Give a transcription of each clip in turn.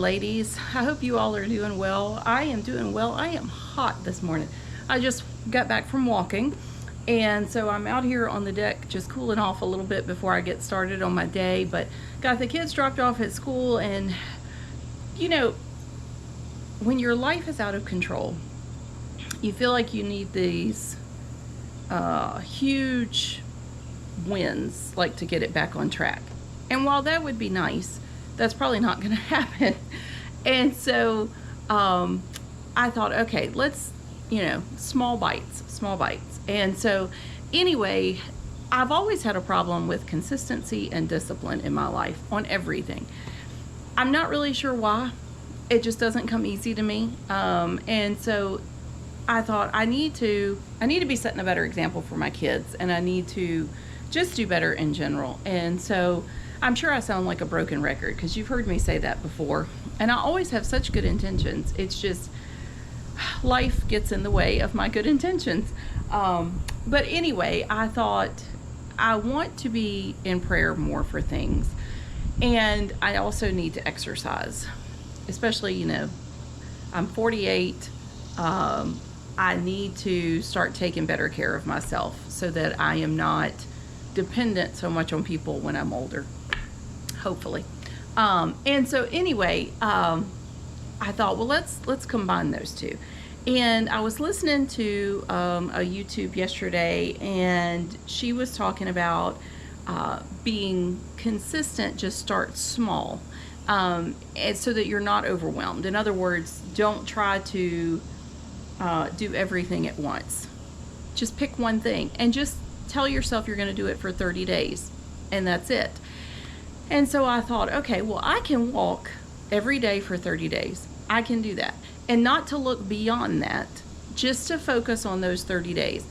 ladies. I hope you all are doing well. I am doing well. I am hot this morning. I just got back from walking, and so I'm out here on the deck just cooling off a little bit before I get started on my day. But got the kids dropped off at school, and you know, when your life is out of control, you feel like you need these huge wins, like to get it back on track. And while that would be nice, that's probably not going to happen. And so I thought, okay, let's, small bites. And so anyway, I've always had a problem with consistency and discipline in my life on everything. I'm not really sure why. It just doesn't come easy to me. And so I thought I need to be setting a better example for my kids, and I need to just do better in general. And so I'm sure I sound like a broken record because you've heard me say that before. And I always have such good intentions. It's just life gets in the way of my good intentions. But anyway, I thought I want to be in prayer more for things. And I also need to exercise, especially, I'm 48. I need to start taking better care of myself so that I am not dependent so much on people when I'm older, hopefully. And so anyway, I thought, well, let's combine those two. And I was listening to a YouTube yesterday, and she was talking about being consistent. Just start small, and so that you're not overwhelmed. In other words, don't try to do everything at once. Just pick one thing and just tell yourself you're going to do it for 30 days, and that's it. And so I thought, okay, well, I can walk every day for 30 days. I can do that. And not to look beyond that, just to focus on those 30 days.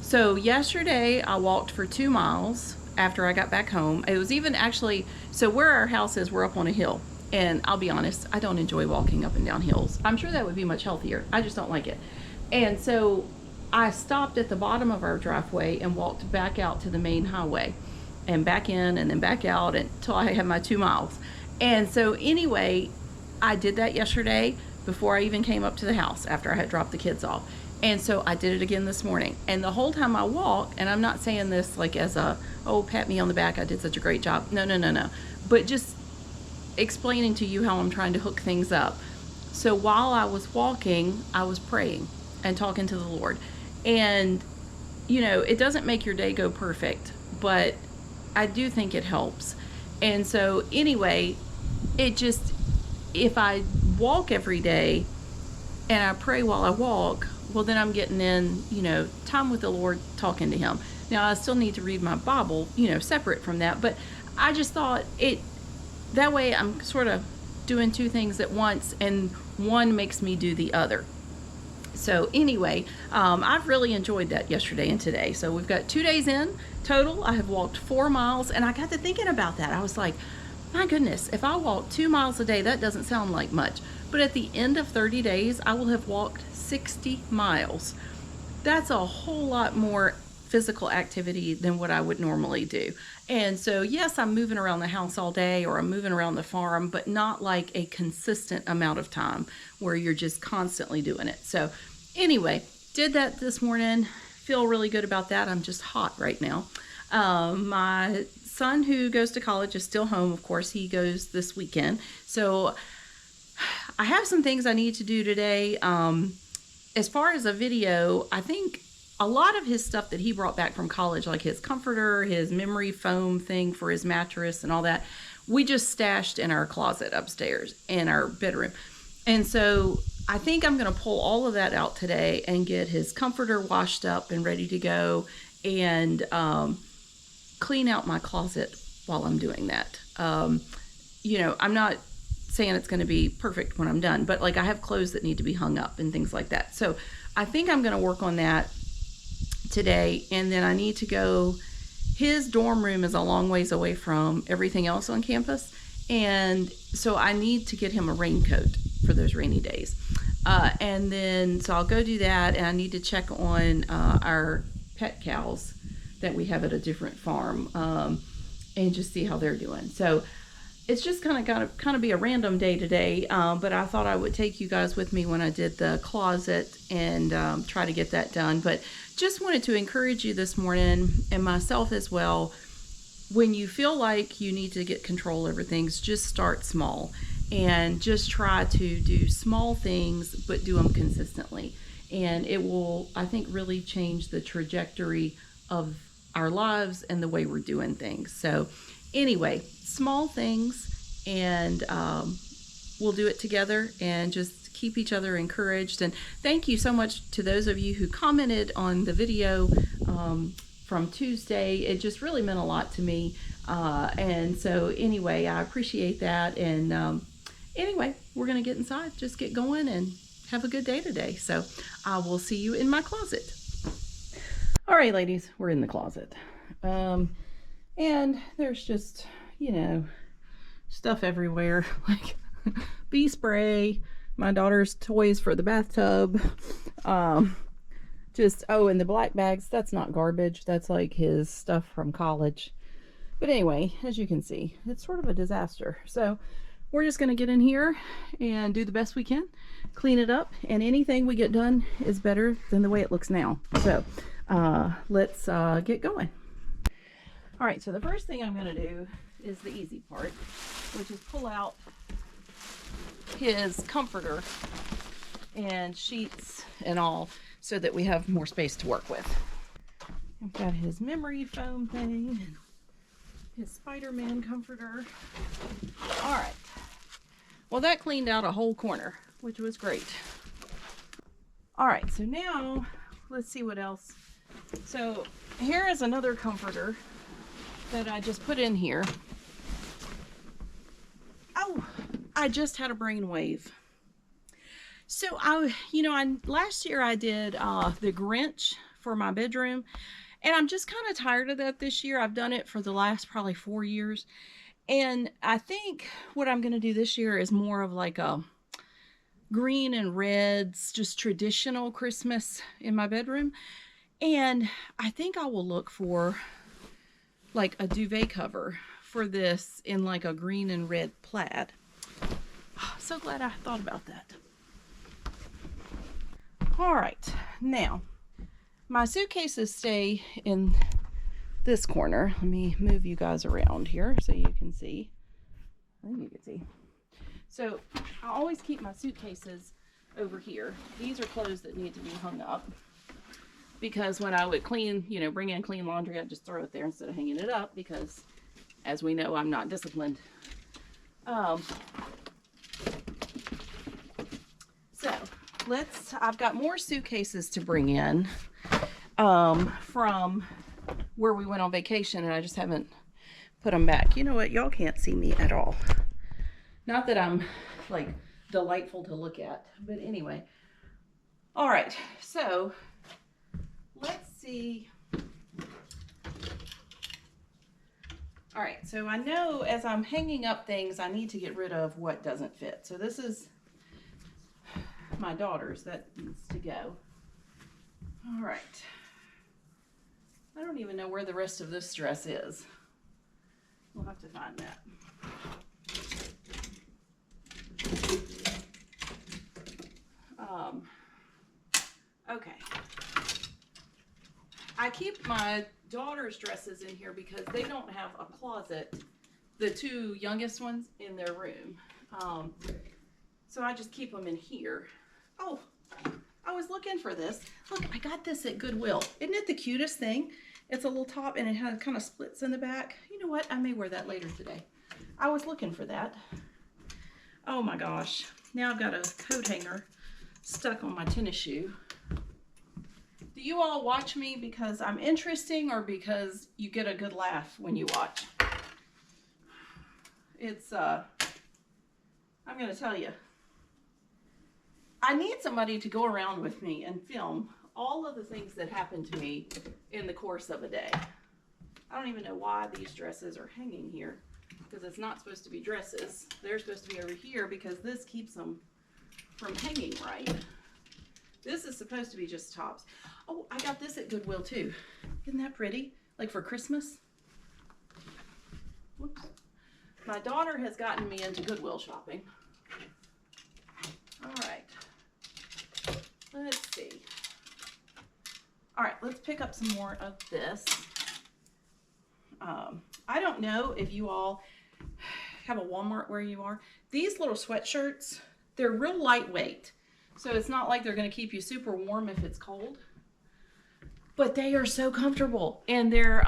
So yesterday I walked for 2 miles after I got back home. It was even actually, so where our house is, we're up on a hill. And I'll be honest, I don't enjoy walking up and down hills. I'm sure that would be much healthier. I just don't like it. And so I stopped at the bottom of our driveway and walked back out to the main highway and back in and then back out until I had my 2 miles. And so anyway, I did that yesterday before I even came up to the house after I had dropped the kids off. And so I did it again this morning. And the whole time I walk, and I'm not saying this like as a, oh, pat me on the back, I did such a great job. No. But just explaining to you how I'm trying to hook things up. So while I was walking, I was praying and talking to the Lord. And, it doesn't make your day go perfect, but I do think it helps. And so anyway, if I walk every day and I pray while I walk, well, then I'm getting in, time with the Lord, talking to him. Now, I still need to read my Bible, separate from that, but I just thought that way I'm sort of doing two things at once, and one makes me do the other. So anyway, I've really enjoyed that yesterday and today. So we've got 2 days in total. I have walked 4 miles, and I got to thinking about that. I was like, my goodness, if I walk 2 miles a day, that doesn't sound like much. But at the end of 30 days, I will have walked 60 miles. That's a whole lot more physical activity than what I would normally do. And so, yes, I'm moving around the house all day, or I'm moving around the farm, but not like a consistent amount of time where you're just constantly doing it. So anyway, did that this morning. Feel really good about that. I'm just hot right now. My son, who goes to college, is still home. Of course, he goes this weekend. So I have some things I need to do today. As far as a video, I think a lot of his stuff that he brought back from college, like his comforter, his memory foam thing for his mattress and all that, we just stashed in our closet upstairs in our bedroom. And so I think I'm going to pull all of that out today and get his comforter washed up and ready to go, and clean out my closet while I'm doing that. I'm not saying it's going to be perfect when I'm done, but like I have clothes that need to be hung up and things like that. So I think I'm going to work on that today. And then I need to go, his dorm room is a long ways away from everything else on campus. And so I need to get him a raincoat for those rainy days. And then, so I'll go do that. And I need to check on our pet cows that we have at a different farm, and just see how they're doing. So it's just kind of be a random day today, but I thought I would take you guys with me when I did the closet and try to get that done. But just wanted to encourage you this morning, and myself as well, when you feel like you need to get control over things, just start small and just try to do small things, but do them consistently. And it will, I think, really change the trajectory of our lives and the way we're doing things. So anyway, small things, and we'll do it together and just keep each other encouraged. And thank you so much to those of you who commented on the video from Tuesday. It just really meant a lot to me. And so anyway, I appreciate that. And anyway, we're going to get inside, just get going, and have a good day today. So I will see you in my closet. All right, ladies, we're in the closet. And there's just, you know, stuff everywhere, like bee spray, my daughter's toys for the bathtub, and the black bags, that's not garbage, that's like his stuff from college. But anyway, as you can see, it's sort of a disaster. So we're just going to get in here and do the best we can, clean it up, and anything we get done is better than the way it looks now. So let's get going. All right, so the first thing I'm going to do is the easy part, which is pull out his comforter and sheets and all, so that we have more space to work with. I've got his memory foam thing, and his Spider-Man comforter. All right. Well, that cleaned out a whole corner, which was great. All right, so now let's see what else. So here is another comforter that I just put in here. Oh, I just had a brainwave. So last year I did the Grinch for my bedroom, and I'm just kind of tired of that this year. I've done it for the last probably 4 years, and I think what I'm going to do this year is more of like a green and reds, just traditional Christmas in my bedroom. And I think I will look for like a duvet cover for this in like a green and red plaid. So glad I thought about that. All right, now my suitcases stay in this corner. Let me move you guys around here so you can see. I think you can see. So I always keep my suitcases over here. These are clothes that need to be hung up, because when I would clean, bring in clean laundry, I'd just throw it there instead of hanging it up, because as we know, I'm not disciplined. So I've got more suitcases to bring in from where we went on vacation, and I just haven't put them back. You know what? Y'all can't see me at all. Not that I'm like delightful to look at, but anyway. All right, so let's see. All right, so I know as I'm hanging up things, I need to get rid of what doesn't fit. So this is my daughter's that needs to go. All right. I don't even know where the rest of this dress is. We'll have to find that. Okay. I keep my daughter's dresses in here because they don't have a closet, the two youngest ones, in their room. So I just keep them in here. Oh, I was looking for this. Look, I got this at Goodwill. Isn't it the cutest thing? It's a little top and it has kind of splits in the back. You know what? I may wear that later today. I was looking for that. Oh my gosh. Now I've got a coat hanger stuck on my tennis shoe. Do you all watch me because I'm interesting, or because you get a good laugh when you watch? It's, I'm going to tell you. I need somebody to go around with me and film all of the things that happen to me in the course of a day. I don't even know why these dresses are hanging here, because it's not supposed to be dresses. They're supposed to be over here because this keeps them from hanging right. This is supposed to be just tops. Oh, I got this at Goodwill too. Isn't that pretty? Like for Christmas? Whoops. My daughter has gotten me into Goodwill shopping. All right. Let's see. All right, let's pick up some more of this. I don't know if you all have a Walmart where you are. These little sweatshirts, they're real lightweight. So it's not like they're going to keep you super warm if it's cold. But they are so comfortable. And they're,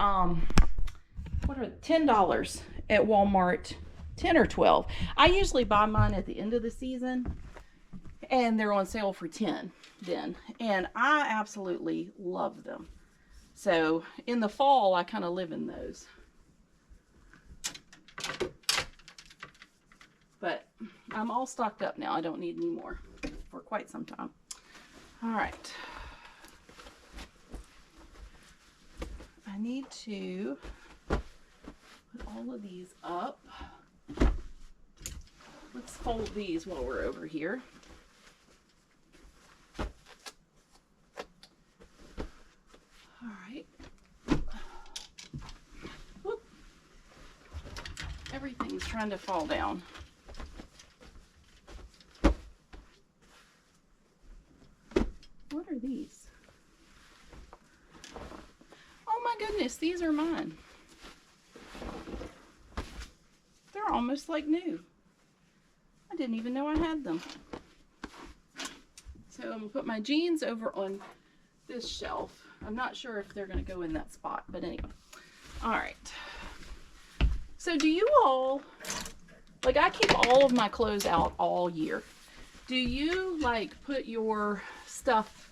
what are $10 at Walmart, 10 or 12. I usually buy mine at the end of the season. And they're on sale for 10 then. And I absolutely love them. So in the fall, I kind of live in those. But I'm all stocked up now. I don't need any more for quite some time. All right. I need to put all of these up. Let's fold these while we're over here. All right. Whoop. Everything's trying to fall down. What are these? Oh my goodness, these are mine. They're almost like new. I didn't even know I had them. So I'm gonna put my jeans over on this shelf. I'm not sure if they're gonna go in that spot, but anyway. All right. So do you all, like, I keep all of my clothes out all year. Do you like put your stuff,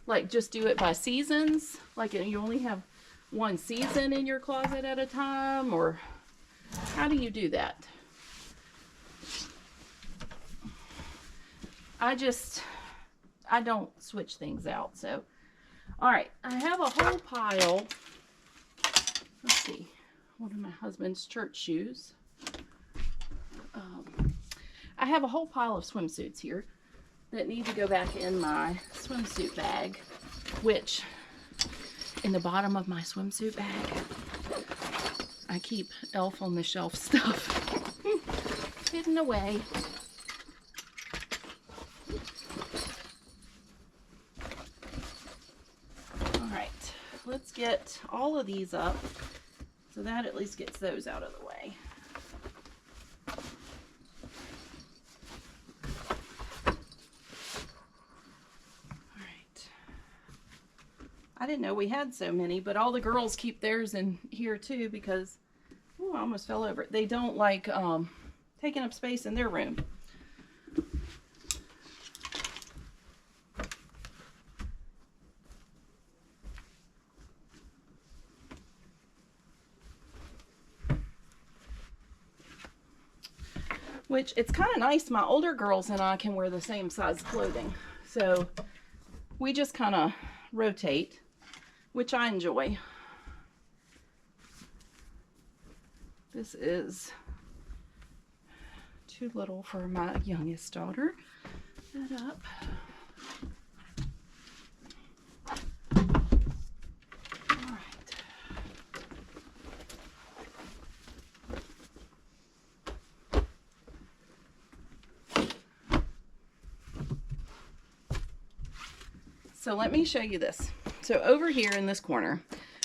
like just do it by seasons? Like you only have one season in your closet at a time, or how do you do that? I don't switch things out. So, all right, I have a whole pile. Let's see, one of my husband's church shoes. I have a whole pile of swimsuits here that need to go back in my swimsuit bag, which in the bottom of my swimsuit bag, I keep Elf on the Shelf stuff hidden away. All right, let's get all of these up so that at least gets those out of the way. I didn't know we had so many, but all the girls keep theirs in here too because, oh, I almost fell over it. They don't like taking up space in their room. Which, it's kind of nice. My older girls and I can wear the same size clothing. So we just kind of rotate, which I enjoy. This is too little for my youngest daughter. Put that up. All right. So let me show you this. So over here in this corner,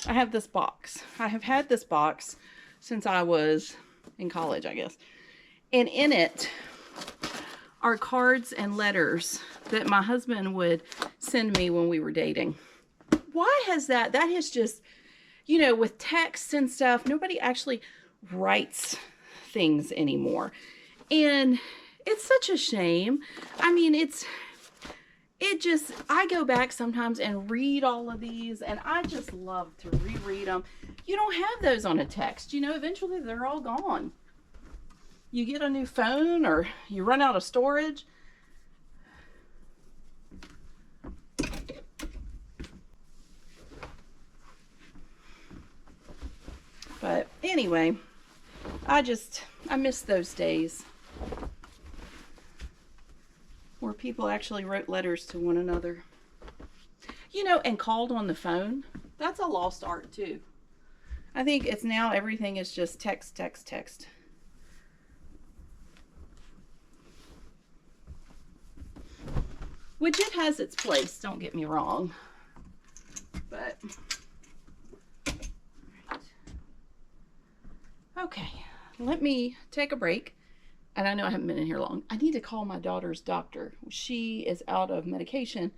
I have this box. I have had this box since I was in college, I guess. And in it are cards and letters that my husband would send me when we were dating. Why has that has just, you know, with texts and stuff, nobody actually writes things anymore. And it's such a shame. I mean, I go back sometimes and read all of these, and I just love to reread them. You don't have those on a text. You know, eventually they're all gone. You get a new phone or you run out of storage. But anyway, I miss those days where people actually wrote letters to one another. You know, and called on the phone. That's a lost art too. I think it's now everything is just text, text, text. which it has its place, don't get me wrong. But, okay, let me take a break. And I know I haven't been in here long. I need to call my daughter's doctor. She is out of medication,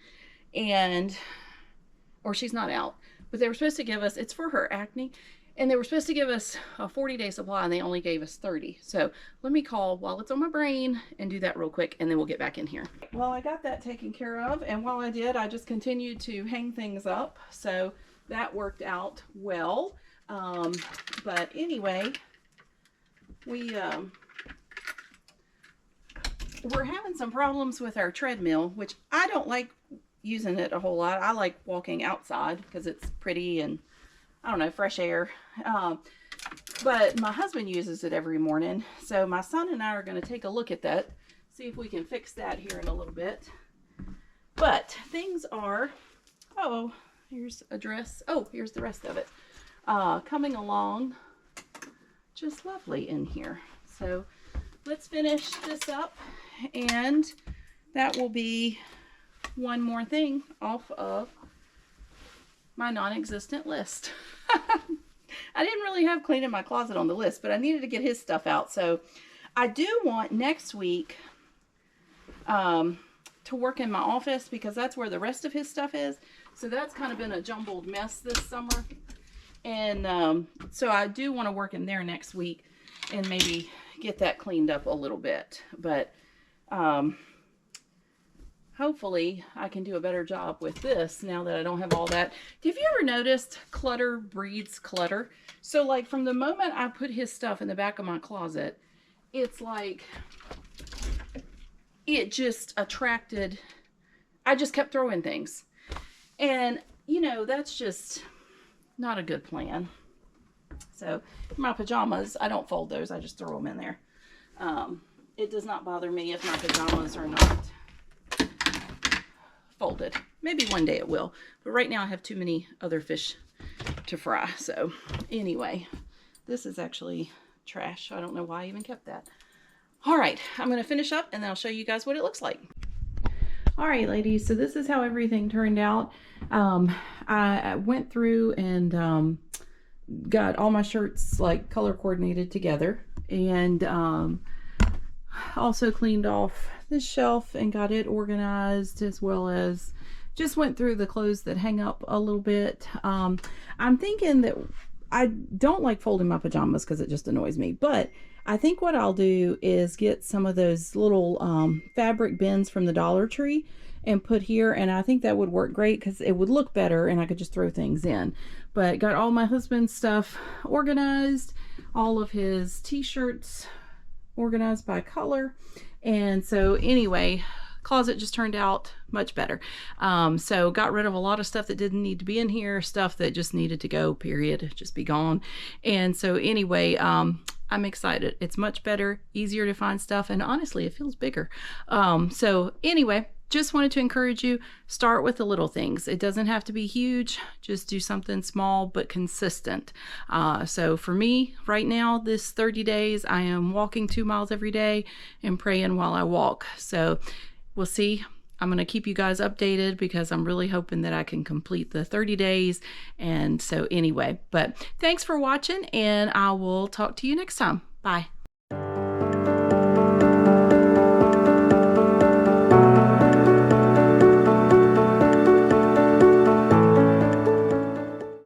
or she's not out, but they were supposed to give us, it's for her acne, and they were supposed to give us a 40-day supply, and they only gave us 30. So let me call while it's on my brain and do that real quick, and then we'll get back in here. Well, I got that taken care of, and while I did, I just continued to hang things up. So that worked out well. But anyway, we're having some problems with our treadmill, which I don't like using it a whole lot. I like walking outside because it's pretty and, I don't know, fresh air. But my husband uses it every morning. So my son and I are going to take a look at that, see if we can fix that here in a little bit. But things are, oh, here's a dress. Oh, here's the rest of it. Coming along just lovely in here. So let's finish this up, and that will be one more thing off of my non-existent list. I didn't really have cleaning my closet on the list, but I needed to get his stuff out. So I do want next week to work in my office, because that's where the rest of his stuff is. So that's kind of been a jumbled mess this summer. And so I do want to work in there next week and maybe get that cleaned up a little bit. But hopefully I can do a better job with this now that I don't have all that. Have you ever noticed clutter breeds clutter? So like from the moment I put his stuff in the back of my closet, it's like it just attracted, I just kept throwing things. And you know, that's just not a good plan. So my pajamas, I don't fold those, I just throw them in there. It does not bother me if my pajamas are not folded. Maybe one day it will, but right now I have too many other fish to fry. So anyway, this is actually trash. I don't know why I even kept that. All right, I'm going to finish up and then I'll show you guys what it looks like. All right, ladies, so this is how everything turned out. I went through and got all my shirts like color coordinated together, and also cleaned off this shelf and got it organized, as well as just went through the clothes that hang up a little bit. I'm thinking that I don't like folding my pajamas because it just annoys me, but I think what I'll do is get some of those little fabric bins from the Dollar Tree and put here, and I think that would work great because it would look better and I could just throw things in. But got all my husband's stuff organized, all of his t-shirts organized by color, and so anyway, closet just turned out much better. So got rid of a lot of stuff that didn't need to be in here, stuff that just needed to go, period, just be gone. And so anyway, I'm excited. It's much better, easier to find stuff, and honestly it feels bigger. So anyway, just wanted to encourage you, start with the little things. It doesn't have to be huge, just do something small but consistent. So for me right now, this 30 days, I am walking 2 miles every day and praying while I walk. So we'll see. I'm going to keep you guys updated because I'm really hoping that I can complete the 30 days. And so anyway, but thanks for watching, and I will talk to you next time. Bye.